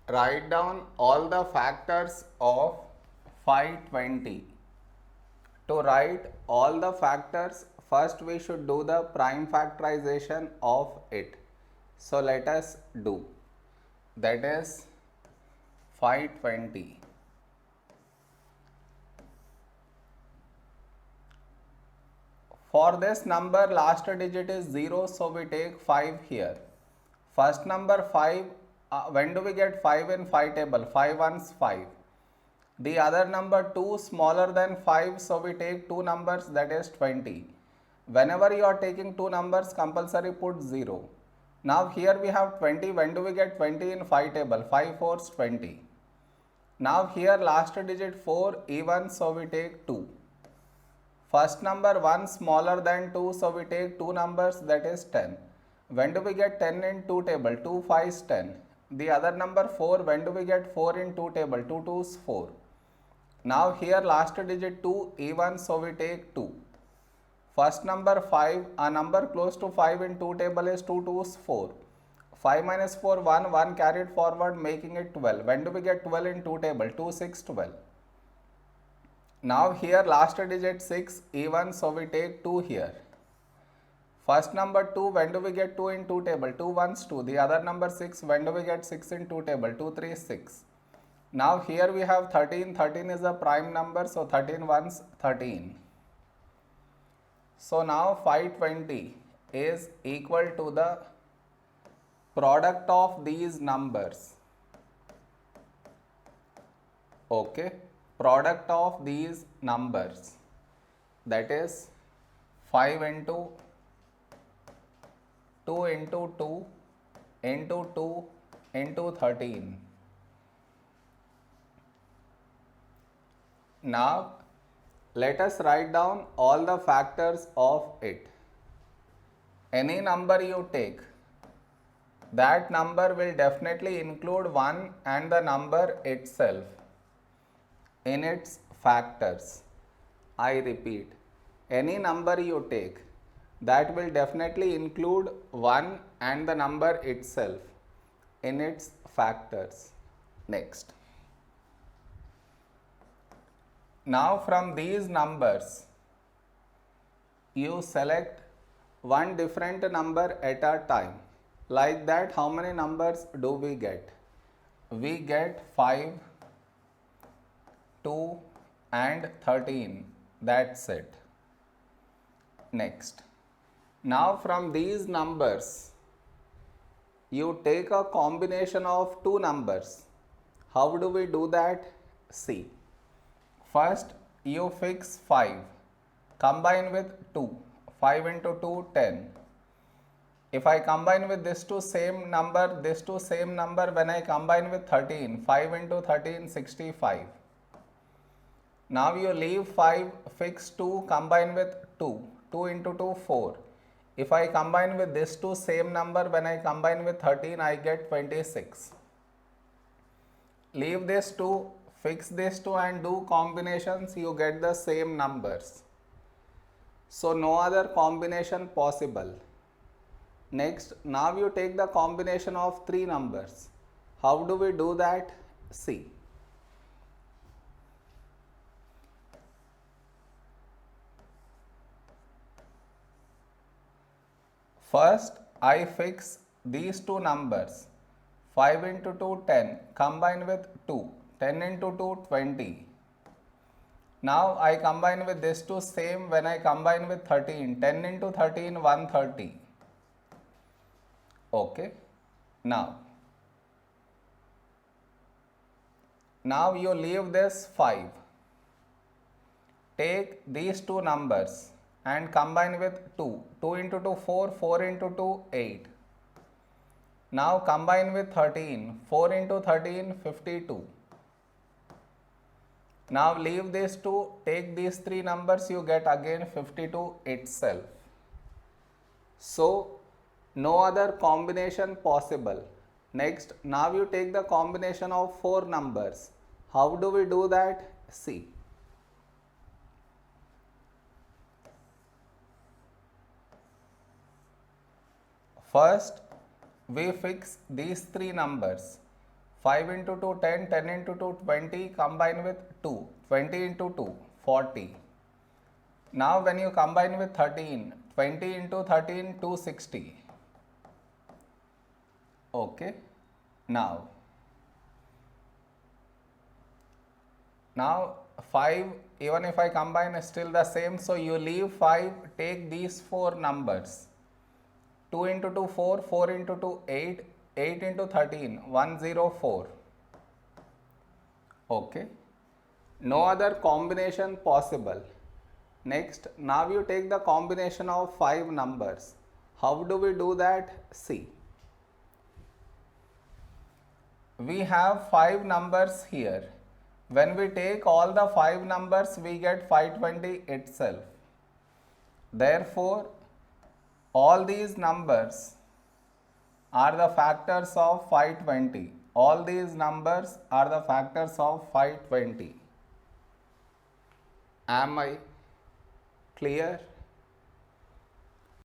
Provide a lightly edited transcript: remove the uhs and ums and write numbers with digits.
write down all the factors of 520. To write all the factors, first we should do the prime factorization of it. So let us do. That is 520. For this number, last digit is 0, so we take 5 here. First number 5, when do we get 5 in 5 table? 5 ones 5. The other number 2 smaller than 5, so we take 2 numbers, that is 20. Whenever you are taking 2 numbers, compulsory put 0. Now here we have 20, when do we get 20 in 5 table? 5 fours 20. Now here last digit 4 even, so we take 2. First number 1 smaller than 2, so we take 2 numbers, that is 10. When do we get 10 in 2 table? 2 5s 10. The other number 4, when do we get 4 in 2 table? 2 2s 4. Now here last digit 2 even, so we take 2. First number 5, a number close to 5 in 2 table is 2 2s 4. 5 minus 4 1, 1 carried forward making it 12. When do we get 12 in 2 table? 2 6 12. Now here last digit 6 even, so we take 2 here. First number 2, when do we get 2 in 2 table? 2 ones 2. The other number 6, when do we get 6 in 2 table? 2 3 6. Now here we have 13. 13 is a prime number, so 13 ones 13. So now 520 is equal to the product of these numbers. Okay, product of these numbers, that is 5 into 2 into 2 into 2 into 13. Now let us write down all the factors of it. Any number you take, that number will definitely include 1 and the number itself in its factors. I repeat, any number you take, that will definitely include 1 and the number itself in its factors. Next. Now from these numbers, you select one different number at a time. Like that, how many numbers do we get? We get 5, 2 and 13. That's it. Next. Now from these numbers, you take a combination of two numbers. How do we do that? See. First, you fix 5. Combine with 2. 5 into 2, 10. If I combine with this two same number, this two same number, when I combine with 13, 5 into 13, 65. Now you leave 5, fix 2, combine with 2. 2 into 2, 4. If I combine with this two same number, when I combine with 13, I get 26. Leave this 2, fix this 2 and do combinations, you get the same numbers. So no other combination possible. Next, now you take the combination of 3 numbers. How do we do that? See. First, I fix these two numbers. 5 into 2, 10. Combine with 2. 10 into 2, 20. Now I combine with this two same when I combine with 13. 10 into 13, 130. Okay. Now you leave this 5. Take these two numbers and combine with 2. 2 into 2, 4. 4 into 2, 8. Now combine with 13. 4 into 13, 52. Now leave these two, take these 3 numbers, you get again 52 itself. So no other combination possible. Next, now you take the combination of 4 numbers. How do we do that? See. First, we fix these 3 numbers. 5 into 2 10, 10 into 2 20, combine with 2, 20 into 2 40. Now when you combine with 13, 20 into 13 260. Okay. Now 5, even if I combine, is still the same, so you leave 5, take these 4 numbers. 2 into 2 4, 4 into 2 8, 8 into 13 104. Okay, no other combination possible. Next, now you take the combination of 5 numbers. How do we do that? See, we have 5 numbers here. When we take all the 5 numbers, we get 520 itself. Therefore, all these numbers are the factors of 520. All these numbers are the factors of 520. Am I clear?